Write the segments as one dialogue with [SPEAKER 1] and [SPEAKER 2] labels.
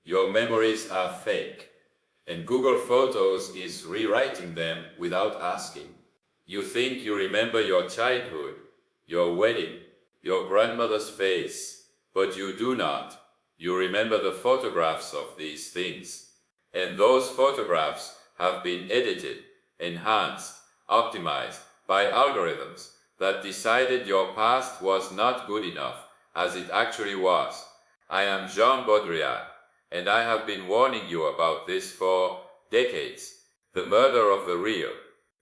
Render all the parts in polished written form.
[SPEAKER 1] Your memories are fake, and Google Photos is rewriting them without asking. You think you remember your childhood, your wedding, your grandmother's face, but you do not. You remember the photographs of these things, and those photographs have been edited, enhanced, optimized by algorithms that decided your past was not good enough as it actually was. I am Jean Baudrillard, and I have been warning you about this for decades. The murder of the real,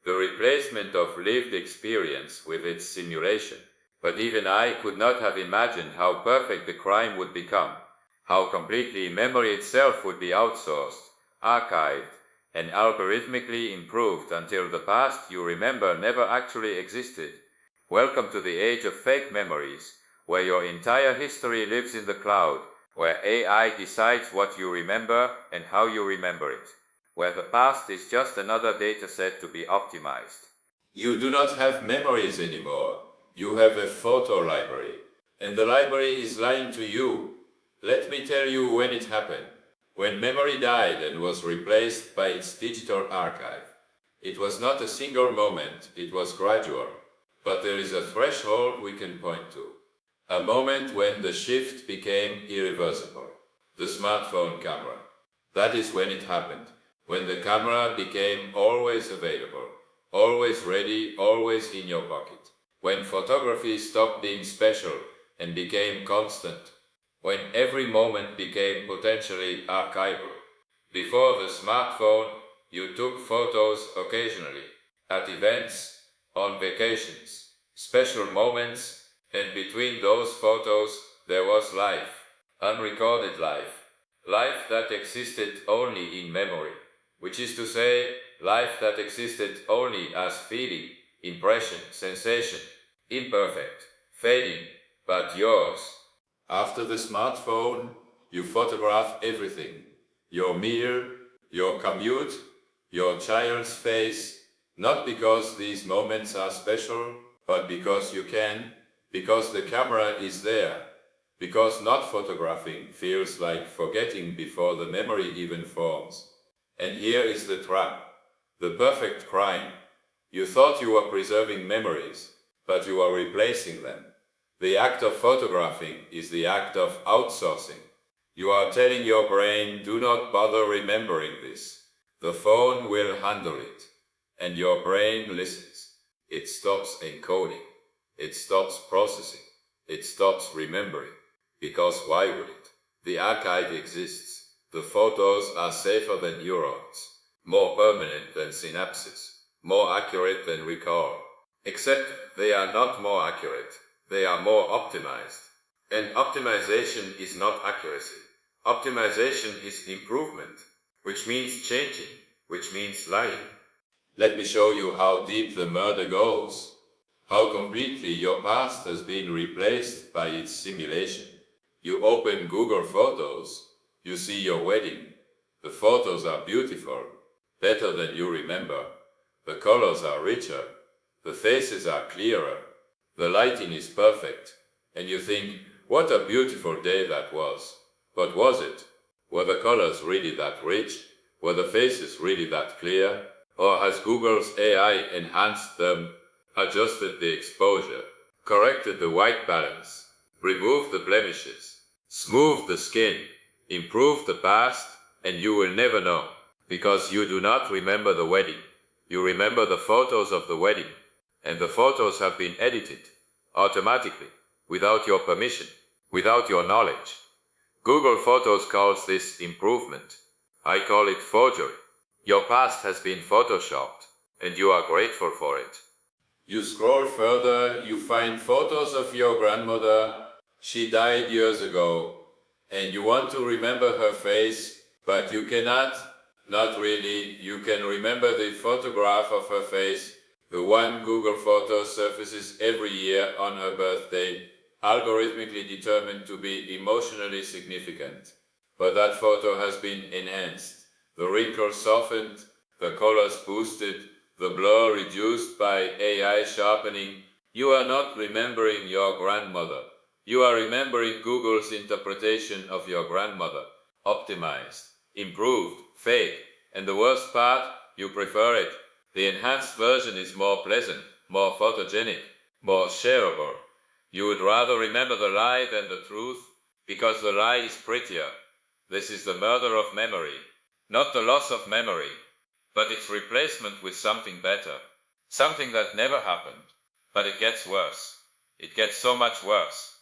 [SPEAKER 1] the replacement of lived experience with its simulation. But even I could not have imagined how perfect the crime would become, how completely memory itself would be outsourced, archived, and algorithmically improved until the past you remember never actually existed. Welcome to the age of fake memories, where your entire history lives in the cloud, where AI decides what you remember and how you remember it, where the past is just another dataset to be optimized. You do not have memories anymore. You have a photo library, and the library is lying to you. Let me tell you when it happened. When memory died and was replaced by its digital archive. It was not a single moment, it was gradual. But there is a threshold we can point to. A moment when the shift became irreversible. The smartphone camera. That is when it happened. When the camera became always available, always ready, always in your pocket. When photography stopped being special and became constant. When every moment became potentially archival. Before the smartphone, you took photos occasionally, at events, on vacations, special moments, and between those photos there was life, unrecorded life, life that existed only in memory, which is to say, life that existed only as feeling, impression, sensation, imperfect, fading, but yours. After the smartphone, you photograph everything. Your meal, your commute, your child's face, not because these moments are special, but because you can, because the camera is there, because not photographing feels like forgetting before the memory even forms. And here is the trap, the perfect crime. You thought you were preserving memories, but you are replacing them. The act of photographing is the act of outsourcing. You are telling your brain, do not bother remembering this. The phone will handle it. And your brain listens. It stops encoding. It stops processing. It stops remembering. Because why would it? The archive exists. The photos are safer than neurons, more permanent than synapses, more accurate than recall. Except they are not more accurate. They are more optimized. And optimization is not accuracy. Optimization is improvement, which means changing, which means lying. Let me show you how deep the murder goes, how completely your past has been replaced by its simulation. You open Google Photos, you see your wedding. The photos are beautiful, better than you remember. The colors are richer, the faces are clearer. The lighting is perfect, and you think, what a beautiful day that was. But was it? Were the colors really that rich? Were the faces really that clear? Or has Google's AI enhanced them, adjusted the exposure, corrected the white balance, removed the blemishes, smoothed the skin, improved the past, and you will never know, because you do not remember the wedding. You remember the photos of the wedding. And the photos have been edited, automatically, without your permission, without your knowledge. Google Photos calls this improvement. I call it forgery. Your past has been photoshopped, and you are grateful for it. You scroll further, you find photos of your grandmother. She died years ago, and you want to remember her face, but you cannot. Not really. You can remember the photograph of her face, the one Google Photos surfaces every year on her birthday, algorithmically determined to be emotionally significant. But that photo has been enhanced, the wrinkles softened, the colors boosted, the blur reduced by AI sharpening. You are not remembering your grandmother. You are remembering Google's interpretation of your grandmother, optimized, improved, fake, and the worst part, you prefer it. The enhanced version is more pleasant, more photogenic, more shareable. You would rather remember the lie than the truth, because the lie is prettier. This is the murder of memory, not the loss of memory, but its replacement with something better, something that never happened. But it gets worse. It gets so much worse.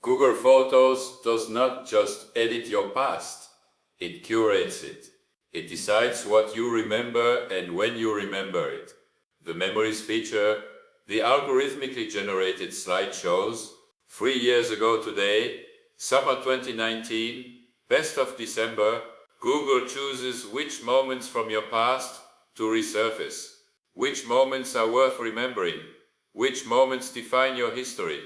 [SPEAKER 1] Google Photos does not just edit your past, it curates it. It decides what you remember and when you remember it. The Memories feature, the algorithmically generated slideshows, 3 years ago today, summer 2019, best of December, Google chooses which moments from your past to resurface, which moments are worth remembering, which moments define your history.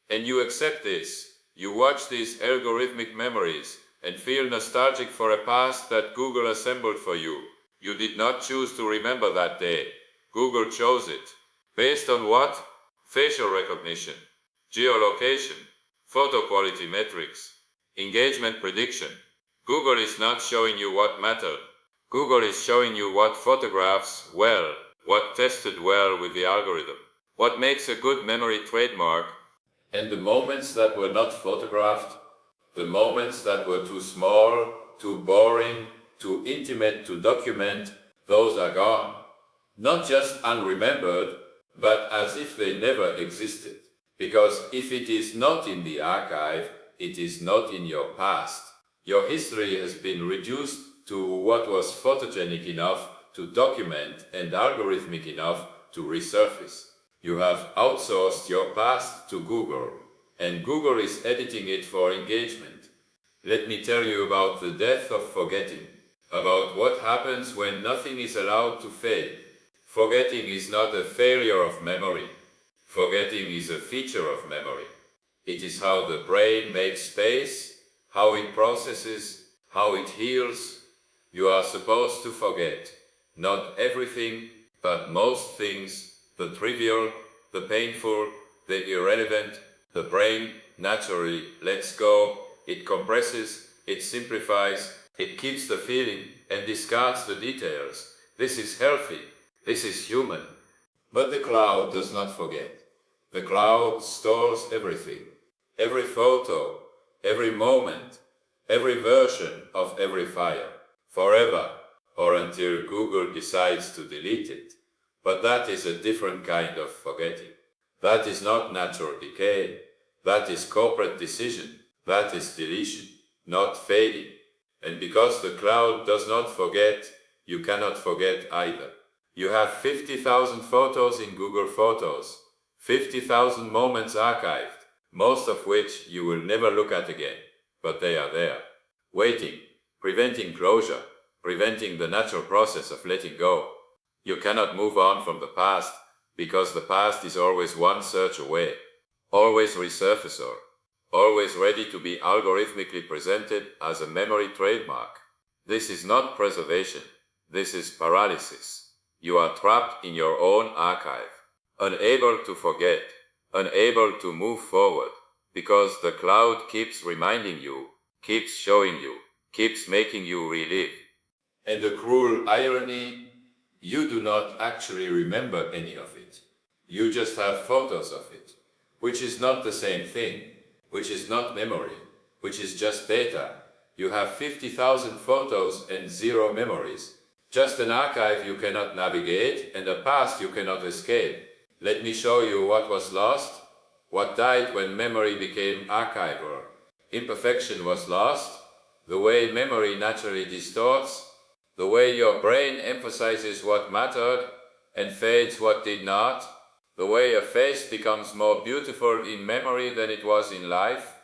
[SPEAKER 1] And you accept this. You watch these algorithmic memories and feel nostalgic for a past that Google assembled for you. You did not choose to remember that day. Google chose it. Based on what? Facial recognition, geolocation, photo quality metrics, engagement prediction. Google is not showing you what mattered. Google is showing you what photographs well, what tested well with the algorithm, what makes a good memory trademark. And the moments that were not photographed, the moments that were too small, too boring, too intimate to document, those are gone. Not just unremembered, but as if they never existed. Because if it is not in the archive, it is not in your past. Your history has been reduced to what was photogenic enough to document and algorithmic enough to resurface. You have outsourced your past to Google, and Google is editing it for engagement. Let me tell you about the death of forgetting, about what happens when nothing is allowed to fade. Forgetting is not a failure of memory. Forgetting is a feature of memory. It is how the brain makes space, how it processes, how it heals. You are supposed to forget, not everything, but most things, the trivial, the painful, the irrelevant. The brain naturally lets go, it compresses, it simplifies, it keeps the feeling and discards the details. This is healthy, this is human. But the cloud does not forget. The cloud stores everything, every photo, every moment, every version of every file, forever, or until Google decides to delete it. But that is a different kind of forgetting. That is not natural decay. That is corporate decision. That is deletion, not fading. And because the cloud does not forget, you cannot forget either. You have 50,000 photos in Google Photos, 50,000 moments archived, most of which you will never look at again, but they are there, waiting, preventing closure, preventing the natural process of letting go. You cannot move on from the past, because the past is always one search away, always resurfacer, always ready to be algorithmically presented as a memory trademark. This is not preservation, this is paralysis. You are trapped in your own archive, unable to forget, unable to move forward, because the cloud keeps reminding you, keeps showing you, keeps making you relive. And the cruel irony, you do not actually remember any of it. You just have photos of it, which is not the same thing, which is not memory, which is just data. You have 50,000 photos and 0 memories. Just an archive you cannot navigate and a past you cannot escape. Let me show you what was lost, what died when memory became archival. Imperfection was lost, the way memory naturally distorts, the way your brain emphasizes what mattered and fades what did not, the way a face becomes more beautiful in memory than it was in life,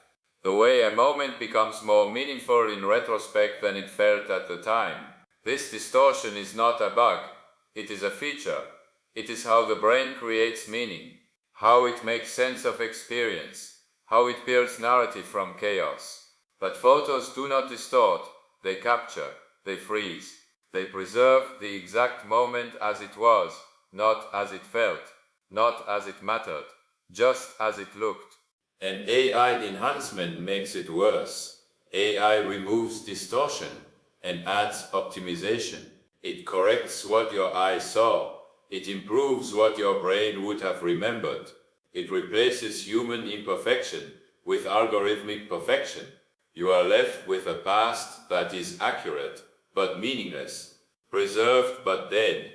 [SPEAKER 1] the way a moment becomes more meaningful in retrospect than it felt at the time. This distortion is not a bug, it is a feature. It is how the brain creates meaning, how it makes sense of experience, how it builds narrative from chaos. But photos do not distort, they capture, they freeze. They preserve the exact moment as it was, not as it felt, not as it mattered, just as it looked. And AI enhancement makes it worse. AI removes distortion and adds optimization. It corrects what your eye saw. It improves what your brain would have remembered. It replaces human imperfection with algorithmic perfection. You are left with a past that is accurate but meaningless, preserved but dead.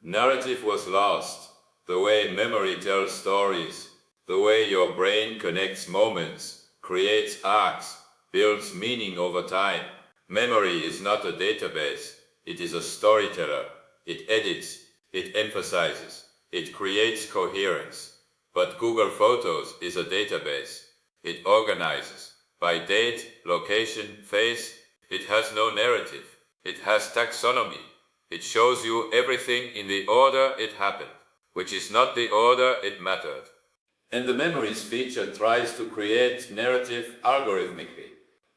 [SPEAKER 1] Narrative was lost, the way memory tells stories, the way your brain connects moments, creates arcs, builds meaning over time. Memory is not a database, it is a storyteller. It edits, it emphasizes, it creates coherence. But Google Photos is a database. It organizes by date, location, face. It has no narrative. It has taxonomy. It shows you everything in the order it happened, which is not the order it mattered. And the memories feature tries to create narrative algorithmically.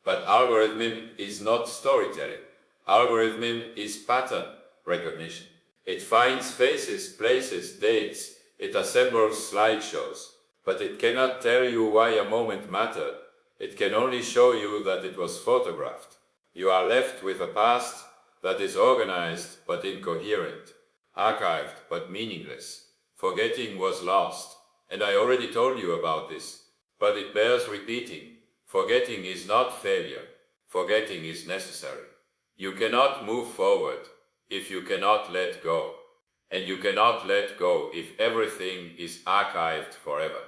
[SPEAKER 1] But algorithm is not storytelling. Algorithm is pattern recognition. It finds faces, places, dates. It assembles slideshows. But it cannot tell you why a moment mattered. It can only show you that it was photographed. You are left with a past that is organized but incoherent, archived but meaningless. Forgetting was lost, and I already told you about this, but it bears repeating. Forgetting is not failure. Forgetting is necessary. You cannot move forward if you cannot let go, and you cannot let go if everything is archived forever.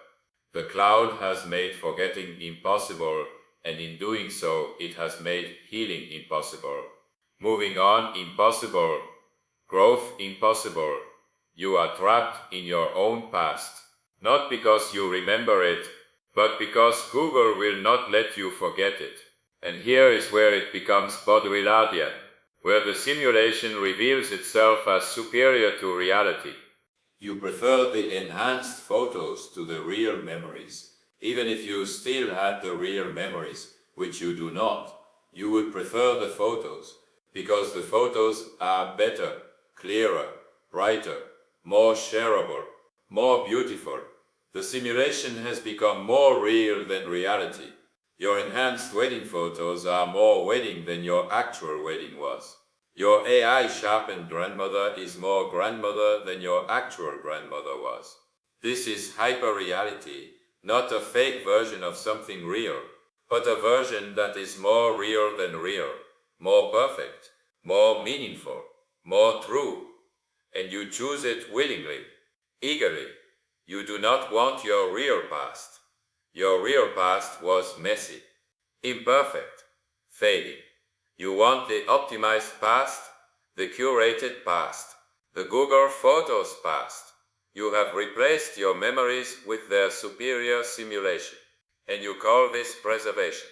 [SPEAKER 1] The cloud has made forgetting impossible, and in doing so, it has made healing impossible. Moving on impossible, growth impossible. You are trapped in your own past, not because you remember it, but because Google will not let you forget it. And here is where it becomes Baudrillardian, where the simulation reveals itself as superior to reality. You prefer the enhanced photos to the real memories. Even if you still had the real memories, which you do not, you would prefer the photos, because the photos are better, clearer, brighter, more shareable, more beautiful. The simulation has become more real than reality. Your enhanced wedding photos are more wedding than your actual wedding was. Your AI sharpened grandmother is more grandmother than your actual grandmother was. This is hyper-reality, not a fake version of something real, but a version that is more real than real, more perfect, more meaningful, more true. And you choose it willingly, eagerly. You do not want your real past. Your real past was messy, imperfect, fading. You want the optimized past, the curated past, the Google Photos past. You have replaced your memories with their superior simulation, and you call this preservation.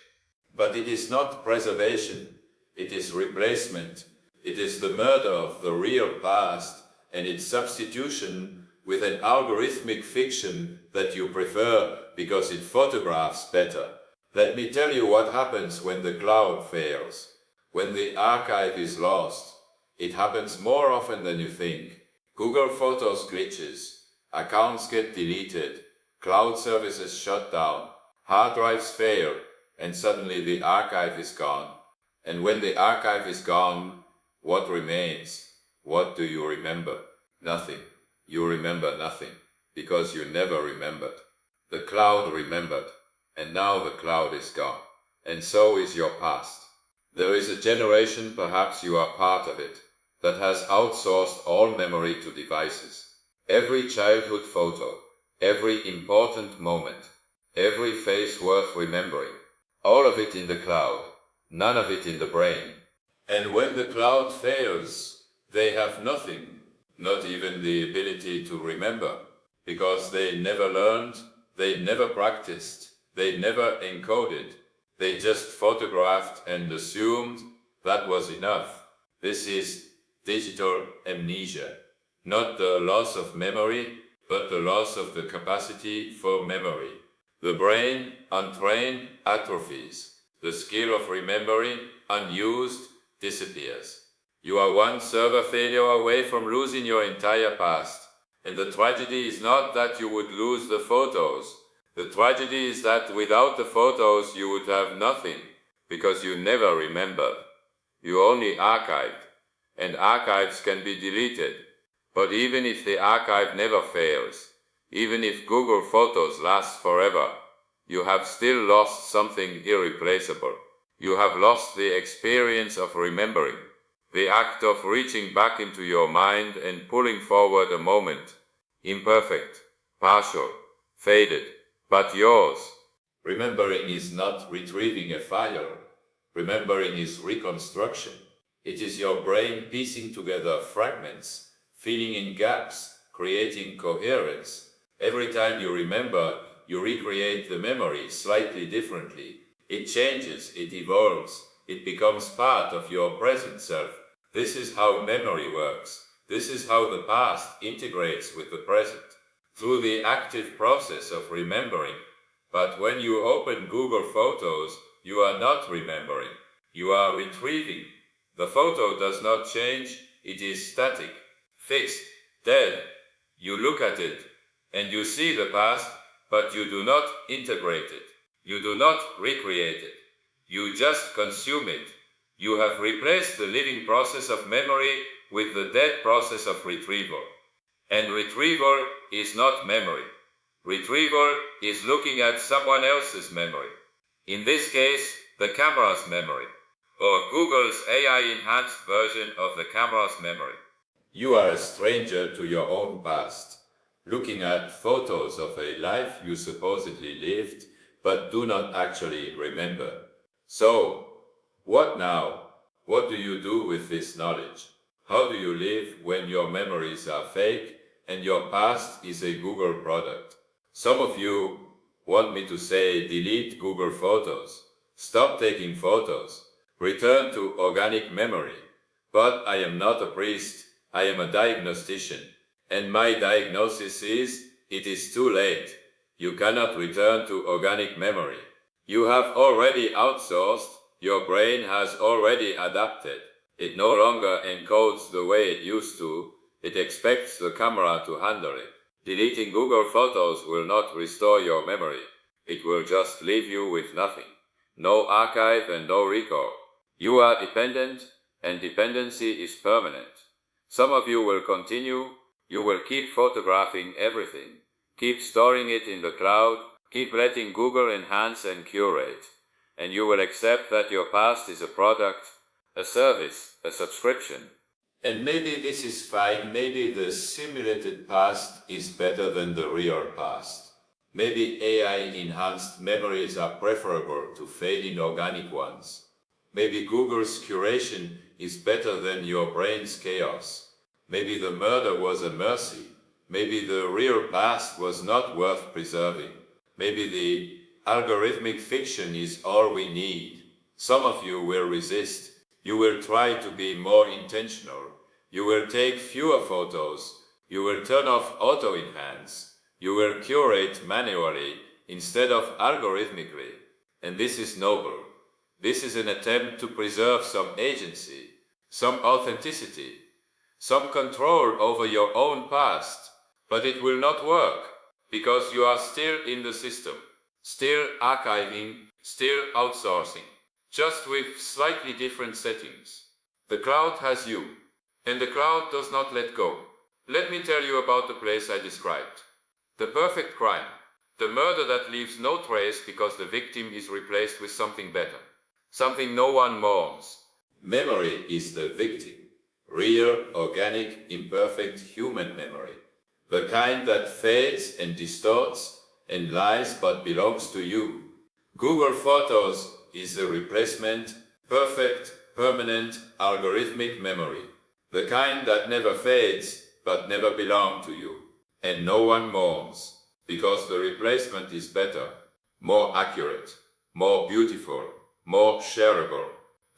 [SPEAKER 1] But it is not preservation, it is replacement. It is the murder of the real past and its substitution with an algorithmic fiction that you prefer because it photographs better. Let me tell you what happens when the cloud fails. When the archive is lost, it happens more often than you think. Google Photos glitches, accounts get deleted, cloud services shut down, hard drives fail, and suddenly the archive is gone. And when the archive is gone, what remains? What do you remember? Nothing. You remember nothing, because you never remembered. The cloud remembered, and now the cloud is gone, and so is your past. There is a generation, perhaps you are part of it, that has outsourced all memory to devices. Every childhood photo, every important moment, every face worth remembering, all of it in the cloud, none of it in the brain. And when the cloud fails, they have nothing, not even the ability to remember, because they never learned, they never practiced, they never encoded. They just photographed and assumed that was enough. This is digital amnesia. Not the loss of memory, but the loss of the capacity for memory. The brain, untrained, atrophies. The skill of remembering, unused, disappears. You are one server failure away from losing your entire past. And the tragedy is not that you would lose the photos. The tragedy is that without the photos you would have nothing. because you never remember. You only archived, and archives can be deleted. But even if the archive never fails, even if Google Photos lasts forever, you have still lost something irreplaceable. You have lost the experience of remembering, the act of reaching back into your mind and pulling forward a moment, imperfect, partial, faded, but yours. Remembering is not retrieving a file. Remembering is reconstruction. It is your brain piecing together fragments, filling in gaps, creating coherence. Every time you remember, you recreate the memory slightly differently. It changes, it evolves, it becomes part of your present self. This is how memory works. This is how the past integrates with the present, through the active process of remembering. But when you open Google Photos, you are not remembering. You are retrieving. The photo does not change, it is static, fixed, dead. You look at it, and you see the past, but you do not integrate it. You do not recreate it. You just consume it. You have replaced the living process of memory with the dead process of retrieval. And retrieval is not memory. Retrieval is looking at someone else's memory. In this case, the camera's memory, or Google's AI-enhanced version of the camera's memory. You are a stranger to your own past, looking at photos of a life you supposedly lived, but do not actually remember. So, what now? What do you do with this knowledge? How do you live when your memories are fake and your past is a Google product? Some of you want me to say delete Google Photos, stop taking photos, return to organic memory. But I am not a priest, I am a diagnostician, and my diagnosis is, it is too late. You cannot return to organic memory. You have already outsourced, your brain has already adapted. It no longer encodes the way it used to, it expects the camera to handle it. Deleting Google Photos will not restore your memory. It will just leave you with nothing. No archive and no recall. You are dependent, and dependency is permanent. Some of you will continue, you will keep photographing everything, keep storing it in the cloud, keep letting Google enhance and curate, and you will accept that your past is a product, a service, a subscription. And maybe this is fine, maybe the simulated past is better than the real past. Maybe AI-enhanced memories are preferable to fading organic ones. Maybe Google's curation is better than your brain's chaos. Maybe the murder was a mercy. Maybe the real past was not worth preserving. Maybe the algorithmic fiction is all we need. Some of you will resist. You will try to be more intentional. You will take fewer photos. You will turn off auto-enhance. You will curate manually instead of algorithmically. And this is noble. This is an attempt to preserve some agency, some authenticity, some control over your own past. But it will not work, because you are still in the system, still archiving, still outsourcing, just with slightly different settings. The cloud has you, and the cloud does not let go. Let me tell you about the place I described. The perfect crime, the murder that leaves no trace because the victim is replaced with something better, something no one mourns. Memory is the victim, real, organic, imperfect human memory. The kind that fades and distorts and lies but belongs to you. Google Photos is the replacement, perfect, permanent, algorithmic memory. The kind that never fades but never belonged to you. And no one mourns, because the replacement is better, more accurate, more beautiful, more shareable.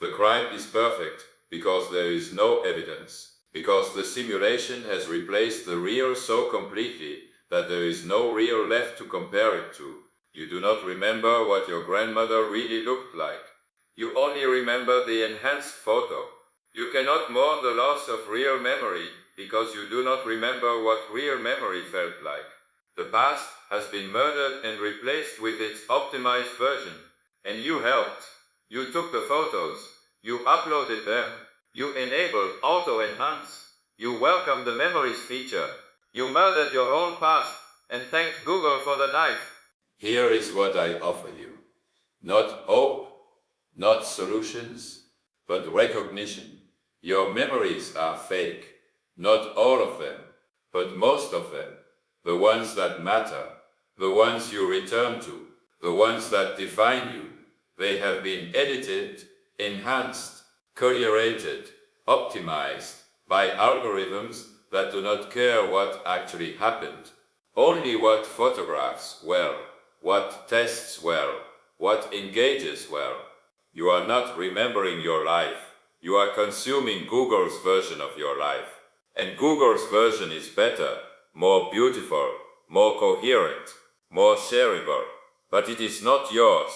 [SPEAKER 1] The crime is perfect because there is no evidence. Because the simulation has replaced the real so completely that there is no real left to compare it to. You do not remember what your grandmother really looked like. You only remember the enhanced photo. You cannot mourn the loss of real memory because you do not remember what real memory felt like. The past has been murdered and replaced with its optimized version, and you helped. You took the photos. You uploaded them. You enabled auto-enhance. You welcomed the memories feature. You murdered your own past and thanked Google for the knife. Here is what I offer you. Not hope, not solutions, but recognition. Your memories are fake. Not all of them, but most of them. The ones that matter, the ones you return to, the ones that define you. They have been edited, enhanced, curated, optimized by algorithms that do not care what actually happened. Only what photographs well, what tests well, what engages well. You are not remembering your life. You are consuming Google's version of your life. And Google's version is better, more beautiful, more coherent, more shareable. But it is not yours.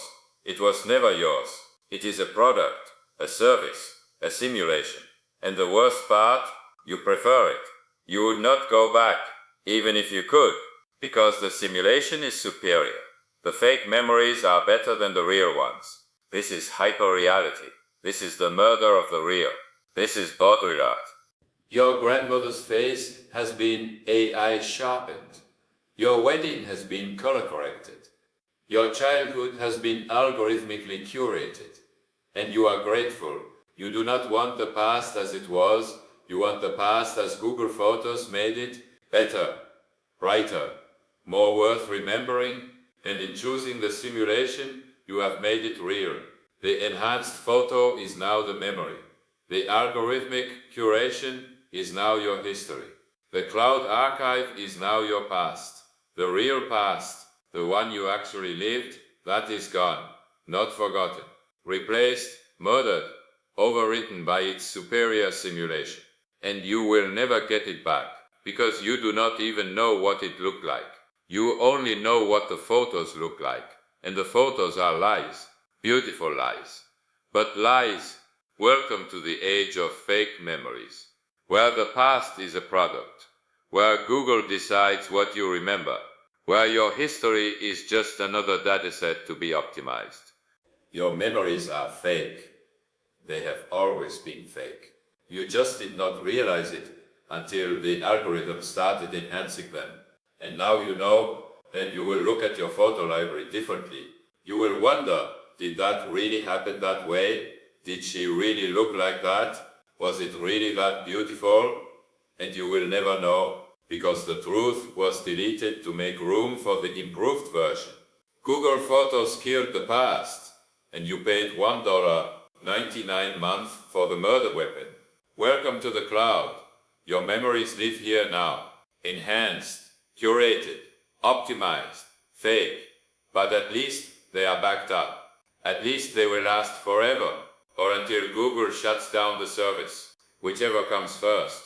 [SPEAKER 1] It was never yours. It is a product, a service, a simulation. And the worst part, you prefer it. You would not go back, even if you could, because the simulation is superior. The fake memories are better than the real ones. This is hyperreality. This is the murder of the real. This is Baudrillard. Your grandmother's face has been AI sharpened. Your wedding has been color corrected. Your childhood has been algorithmically curated. And you are grateful. You do not want the past as it was. You want the past as Google Photos made it better, brighter, more worth remembering. And in choosing the simulation, you have made it real. The enhanced photo is now the memory. The algorithmic curation is now your history. The cloud archive is now your past. The real past, the one you actually lived, that is gone, not forgotten, replaced, murdered, overwritten by its superior simulation. And you will never get it back, because you do not even know what it looked like. You only know what the photos look like, and the photos are lies, beautiful lies. But lies, welcome to the age of fake memories, where the past is a product, where Google decides what you remember, where your history is just another dataset to be optimized. Your memories are fake. They have always been fake. You just did not realize it until the algorithm started enhancing them. And now you know, and you will look at your photo library differently. You will wonder, did that really happen that way? Did she really look like that? Was it really that beautiful? And you will never know, because the truth was deleted to make room for the improved version. Google Photos killed the past, and you paid $1.99 a month for the murder weapon. Welcome to the cloud. Your memories live here now, enhanced, curated, optimized, fake, but at least they are backed up. At least they will last forever, or until Google shuts down the service, whichever comes first.